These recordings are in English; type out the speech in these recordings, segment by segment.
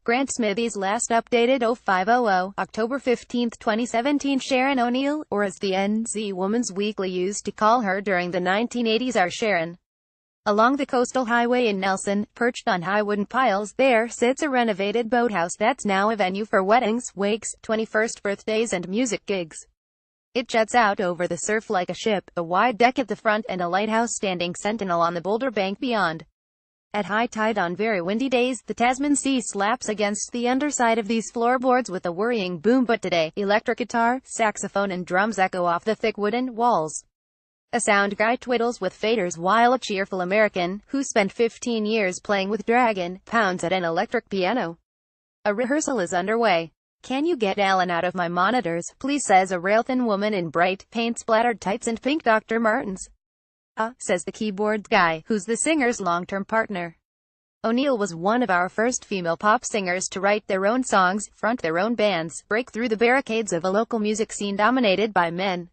Grant Smithies last updated 0500, October 15, 2017. Sharon ONeill, or as the NZ Women's Weekly used to call her during the 1980s, our Sharon. Along the coastal highway in Nelson, perched on high wooden piles, there sits a renovated boathouse that's now a venue for weddings, wakes, 21st birthdays and music gigs. It juts out over the surf like a ship, a wide deck at the front and a lighthouse standing sentinel on the boulder bank beyond. At high tide on very windy days, the Tasman Sea slaps against the underside of these floorboards with a worrying boom, but today, electric guitar, saxophone and drums echo off the thick wooden walls. A sound guy twiddles with faders while a cheerful American, who spent 15 years playing with Dragon, pounds at an electric piano. A rehearsal is underway. "Can you get Alan out of my monitors, please?" says a rail-thin woman in bright, paint-splattered tights and pink Dr. Martens. Says the keyboard guy, who's the singer's long-term partner. ONeill was one of our first female pop singers to write their own songs, front their own bands, break through the barricades of a local music scene dominated by men.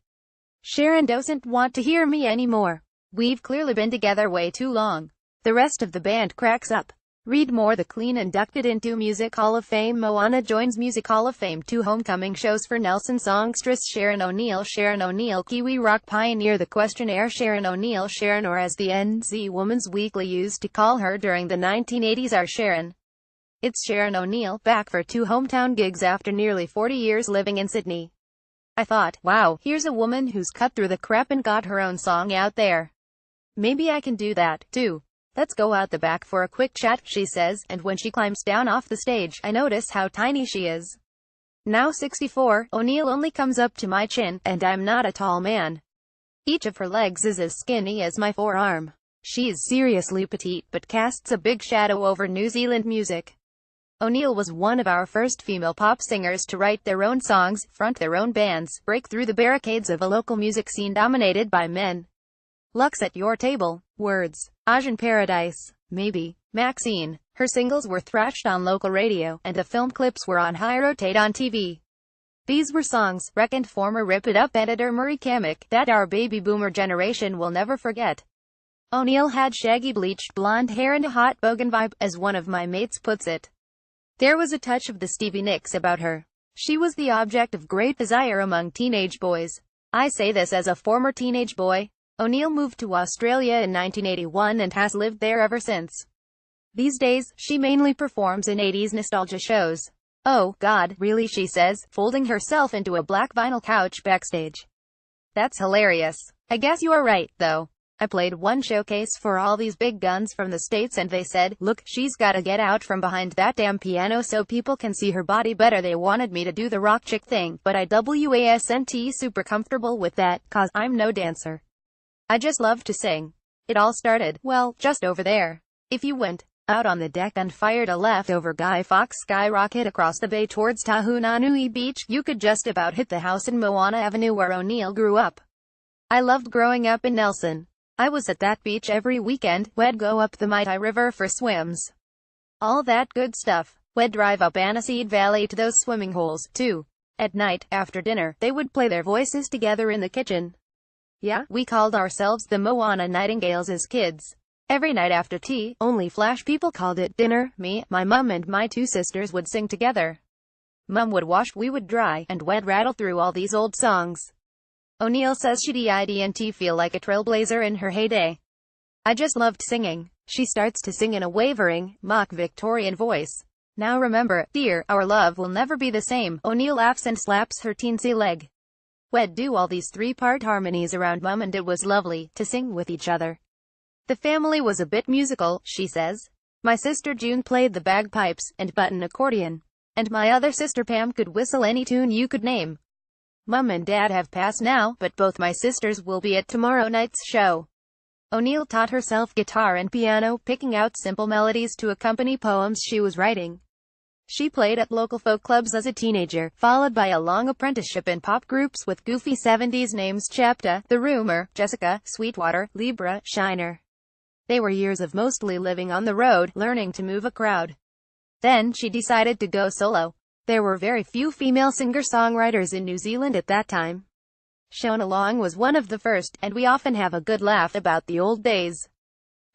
"Sharon doesn't want to hear me anymore. We've clearly been together way too long." The rest of the band cracks up. Read more. The Clean inducted into Music Hall of Fame. Moana joins Music Hall of Fame. 2 homecoming shows for Nelson songstress Sharon ONeill. Sharon ONeill, Kiwi rock pioneer. The Questionnaire. Sharon ONeill, Sharon, or as the NZ Women's Weekly used to call her during the 1980s, our Sharon. It's Sharon ONeill, back for 2 hometown gigs after nearly 40 years living in Sydney. "I thought, wow, here's a woman who's cut through the crap and got her own song out there. Maybe I can do that, too. Let's go out the back for a quick chat," she says, and when she climbs down off the stage, I notice how tiny she is. Now 64, ONeill only comes up to my chin, and I'm not a tall man. Each of her legs is as skinny as my forearm. She is seriously petite, but casts a big shadow over New Zealand music. ONeill was one of our first female pop singers to write their own songs, front their own bands, break through the barricades of a local music scene dominated by men. "Luck's at your table." Words. Asian Paradise. Maybe. Maxine. Her singles were thrashed on local radio, and the film clips were on high rotate on TV. These were songs, reckoned former Rip It Up editor Murray Kamek, that our baby boomer generation will never forget. ONeill had shaggy bleached blonde hair and a hot bogan vibe, as one of my mates puts it. There was a touch of the Stevie Nicks about her. She was the object of great desire among teenage boys. I say this as a former teenage boy. ONeill moved to Australia in 1981 and has lived there ever since. These days, she mainly performs in 80s nostalgia shows. "Oh, God, really?" she says, folding herself into a black vinyl couch backstage. "That's hilarious. I guess you are right, though. I played one showcase for all these big guns from the States and they said, 'Look, she's gotta get out from behind that damn piano so people can see her body better.' They wanted me to do the rock chick thing, but I wasn't super comfortable with that, 'cause I'm no dancer. I just love to sing. It all started, well, just over there. If you went out on the deck and fired a leftover Guy Fawkes skyrocket across the bay towards Tahunanui Beach, you could just about hit the house in Moana Avenue where ONeill grew up. I loved growing up in Nelson. I was at that beach every weekend. We'd go up the Mitai River for swims. All that good stuff. We'd drive up Aniseed Valley to those swimming holes, too. At night, after dinner, they would play their voices together in the kitchen. Yeah, we called ourselves the Moana Nightingales as kids. Every night after tea, only Flash people called it dinner, me, my mum and my 2 sisters would sing together. Mum would wash, we would dry, and we'd rattle through all these old songs. ONeill says she didn't feel like a trailblazer in her heyday. "I just loved singing." She starts to sing in a wavering, mock Victorian voice. "Now remember, dear, our love will never be the same." ONeill laughs and slaps her teensy leg. "We'd do all these 3-part harmonies around Mum and it was lovely to sing with each other. The family was a bit musical," she says. "My sister June played the bagpipes and button accordion, and my other sister Pam could whistle any tune you could name. Mum and Dad have passed now, but both my sisters will be at tomorrow night's show." ONeill taught herself guitar and piano, picking out simple melodies to accompany poems she was writing. She played at local folk clubs as a teenager, followed by a long apprenticeship in pop groups with goofy 70s names: Chapta, The Rumor, Jessica, Sweetwater, Libra, Shiner. They were years of mostly living on the road, learning to move a crowd. Then she decided to go solo. There were very few female singer-songwriters in New Zealand at that time. Sharon ONeill was one of the first, and we often have a good laugh about the old days.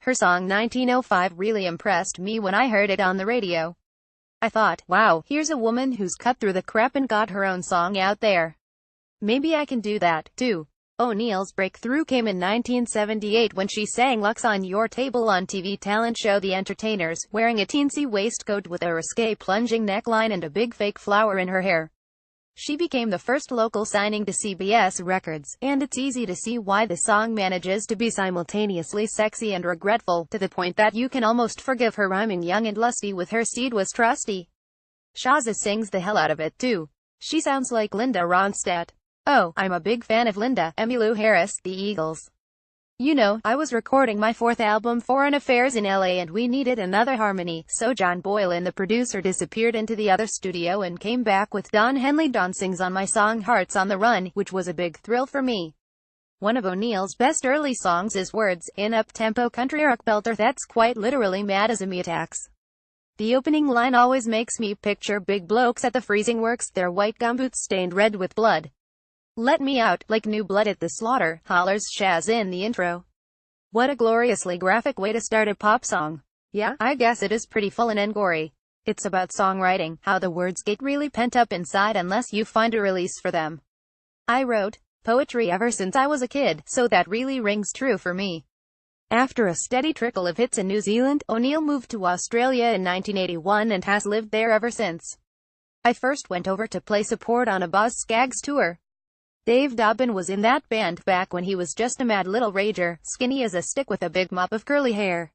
Her song 1905 really impressed me when I heard it on the radio. I thought, wow, here's a woman who's cut through the crap and got her own song out there. Maybe I can do that, too. ONeill's breakthrough came in 1978 when she sang Lux on Your Table on TV talent show The Entertainers, wearing a teensy waistcoat with a risque plunging neckline and a big fake flower in her hair. She became the first local signing to CBS Records, and it's easy to see why the song manages to be simultaneously sexy and regretful, to the point that you can almost forgive her rhyming young and lusty with her seed was trusty. Shaza sings the hell out of it too. She sounds like Linda Ronstadt. Oh, I'm a big fan of Linda, Emmylou Harris, the Eagles. You know, I was recording my fourth album, Foreign Affairs, in LA, and we needed another harmony, so John Boylan, the producer, disappeared into the other studio and came back with Don Henley. Don sings on my song Hearts on the Run, which was a big thrill for me. One of ONeill's best early songs is Words, an up-tempo country rock belter that's quite literally mad as me attacks. The opening line always makes me picture big blokes at the freezing works, their white gumboots stained red with blood. Let me out, like new blood at the slaughter, hollers Shaz in the intro. What a gloriously graphic way to start a pop song. Yeah, I guess it is pretty full and gory. It's about songwriting, how the words get really pent up inside unless you find a release for them. I wrote poetry ever since I was a kid, so that really rings true for me. After a steady trickle of hits in New Zealand, ONeill moved to Australia in 1981 and has lived there ever since. I first went over to play support on a Boz Scaggs tour. Dave Dobbin was in that band back when he was just a mad little rager, skinny as a stick with a big mop of curly hair.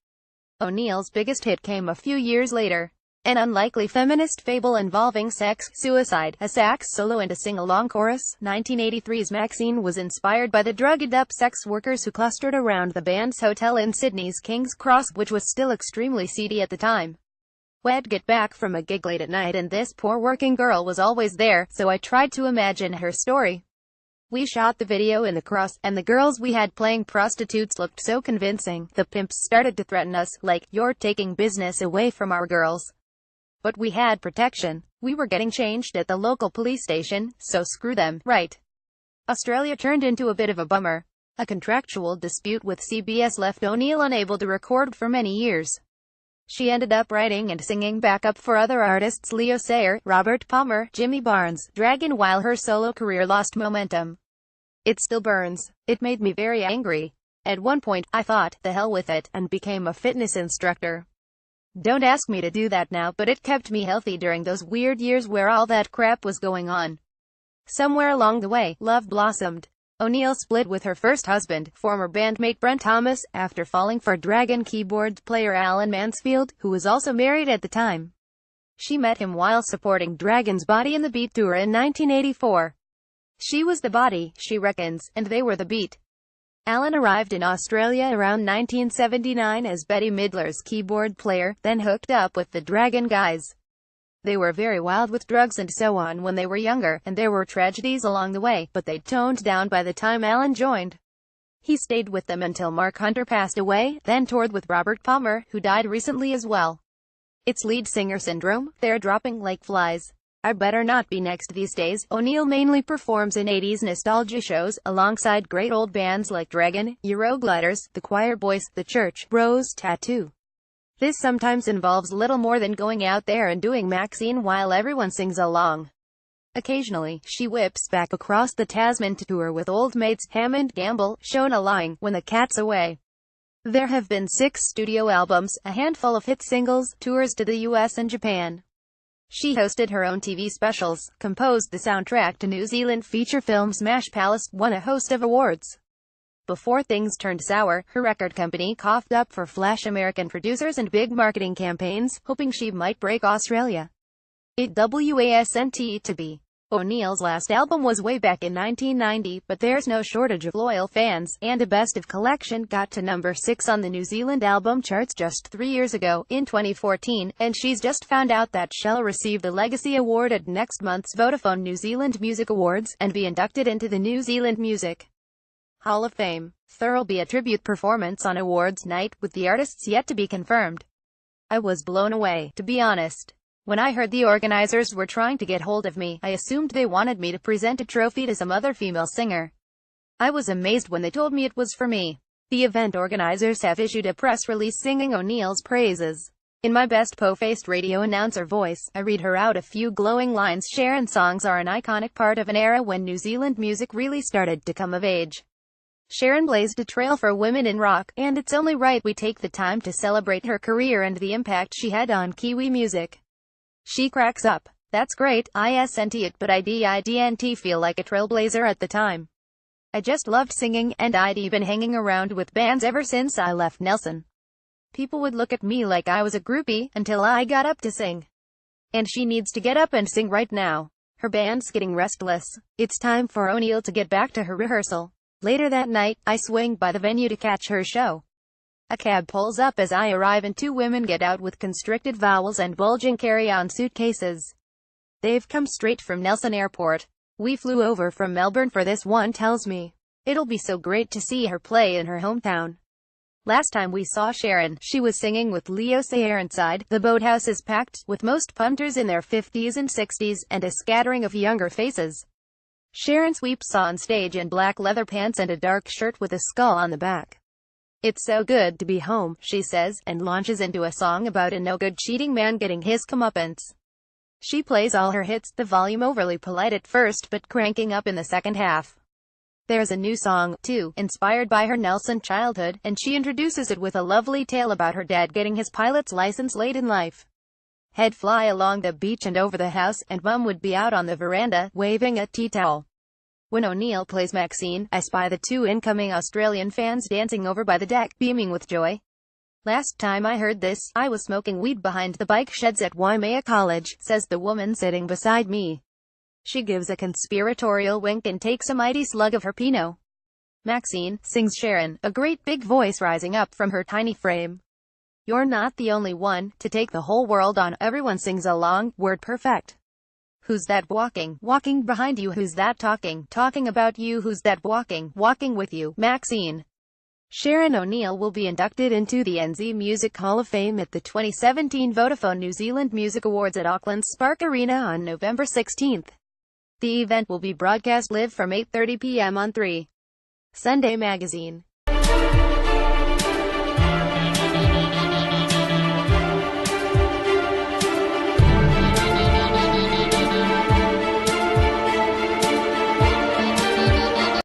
ONeill's biggest hit came a few years later. An unlikely feminist fable involving sex, suicide, a sax solo and a sing-along chorus. 1983's Maxine was inspired by the drugged-up sex workers who clustered around the band's hotel in Sydney's King's Cross, which was still extremely seedy at the time. We'd get back from a gig late at night and this poor working girl was always there, so I tried to imagine her story. We shot the video in the Cross, and the girls we had playing prostitutes looked so convincing. The pimps started to threaten us, like, "You're taking business away from our girls." But we had protection. We were getting changed at the local police station, so screw them, right? Australia turned into a bit of a bummer. A contractual dispute with CBS left ONeill unable to record for many years. She ended up writing and singing backup for other artists Leo Sayer, Robert Palmer, Jimmy Barnes, Dragon, while her solo career lost momentum. It still burns. It made me very angry. At one point, I thought, the hell with it, and became a fitness instructor. Don't ask me to do that now, but it kept me healthy during those weird years where all that crap was going on. Somewhere along the way, love blossomed. ONeill split with her first husband, former bandmate Brent Thomas, after falling for Dragon keyboard player Alan Mansfield, who was also married at the time. She met him while supporting Dragon's Body in the Beat tour in 1984. She was the body, she reckons, and they were the beat. Alan arrived in Australia around 1979 as Bette Midler's keyboard player, then hooked up with the Dragon guys. They were very wild with drugs and so on when they were younger, and there were tragedies along the way, but they'd toned down by the time Alan joined. He stayed with them until Mark Hunter passed away, then toured with Robert Palmer, who died recently as well. It's lead singer syndrome, they're dropping like flies. I better not be next these days. ONeill mainly performs in 80s nostalgia shows, alongside great old bands like Dragon, Eurogliders, The Choir Boys, The Church, Rose Tattoo. This sometimes involves little more than going out there and doing Maxine while everyone sings along. Occasionally, she whips back across the Tasman to tour with old mates Hammond, Gamble, Shona Lying, When the Cat's Away. There have been 6 studio albums, a handful of hit singles, tours to the US and Japan. She hosted her own TV specials, composed the soundtrack to New Zealand feature film Smash Palace, won a host of awards. Before things turned sour, her record company coughed up for flash American producers and big marketing campaigns, hoping she might break Australia. It wasn't to be. ONeill's last album was way back in 1990, but there's no shortage of loyal fans, and a best of collection got to number 6 on the New Zealand album charts just 3 years ago, in 2014, and she's just found out that she'll receive the Legacy Award at next month's Vodafone New Zealand Music Awards, and be inducted into the New Zealand Music Hall of Fame. There'll be a tribute performance on awards night, with the artists yet to be confirmed. I was blown away, to be honest. When I heard the organizers were trying to get hold of me, I assumed they wanted me to present a trophy to some other female singer. I was amazed when they told me it was for me. The event organizers have issued a press release singing ONeill's praises. In my best po-faced radio announcer voice, I read her out a few glowing lines. Sharon's songs are an iconic part of an era when New Zealand music really started to come of age. Sharon blazed a trail for women in rock, and it's only right we take the time to celebrate her career and the impact she had on Kiwi music. She cracks up. That's great, isn't it, but I didn't feel like a trailblazer at the time. I just loved singing, and I'd been hanging around with bands ever since I left Nelson. People would look at me like I was a groupie, until I got up to sing. And she needs to get up and sing right now. Her band's getting restless. It's time for ONeill to get back to her rehearsal. Later that night, I swing by the venue to catch her show. A cab pulls up as I arrive and two women get out with constricted vowels and bulging carry-on suitcases. They've come straight from Nelson Airport. We flew over from Melbourne for this, one tells me. It'll be so great to see her play in her hometown. Last time we saw Sharon, she was singing with Leo Sayer inside. The boathouse is packed, with most punters in their 50s and 60s, and a scattering of younger faces. Sharon sweeps on stage in black leather pants and a dark shirt with a skull on the back. It's so good to be home, she says, and launches into a song about a no-good cheating man getting his comeuppance. She plays all her hits, the volume overly polite at first but cranking up in the second half. There's a new song, too, inspired by her Nelson childhood, and she introduces it with a lovely tale about her dad getting his pilot's license late in life. He'd fly along the beach and over the house, and Mum would be out on the veranda, waving a tea towel. When ONeill plays Maxine, I spy the two incoming Australian fans dancing over by the deck, beaming with joy. Last time I heard this, I was smoking weed behind the bike sheds at Waimea College, says the woman sitting beside me. She gives a conspiratorial wink and takes a mighty slug of her Pinot. Maxine, sings Sharon, a great big voice rising up from her tiny frame. You're not the only one to take the whole world on. Everyone sings along, word perfect. Who's that walking behind you? Who's that talking about you? Who's that walking with you? Maxine. Sharon ONeill will be inducted into the NZ Music Hall of Fame at the 2017 Vodafone New Zealand Music Awards at Auckland's Spark Arena on November 16th. The event will be broadcast live from 8:30 p.m. on 3 Sunday Magazine.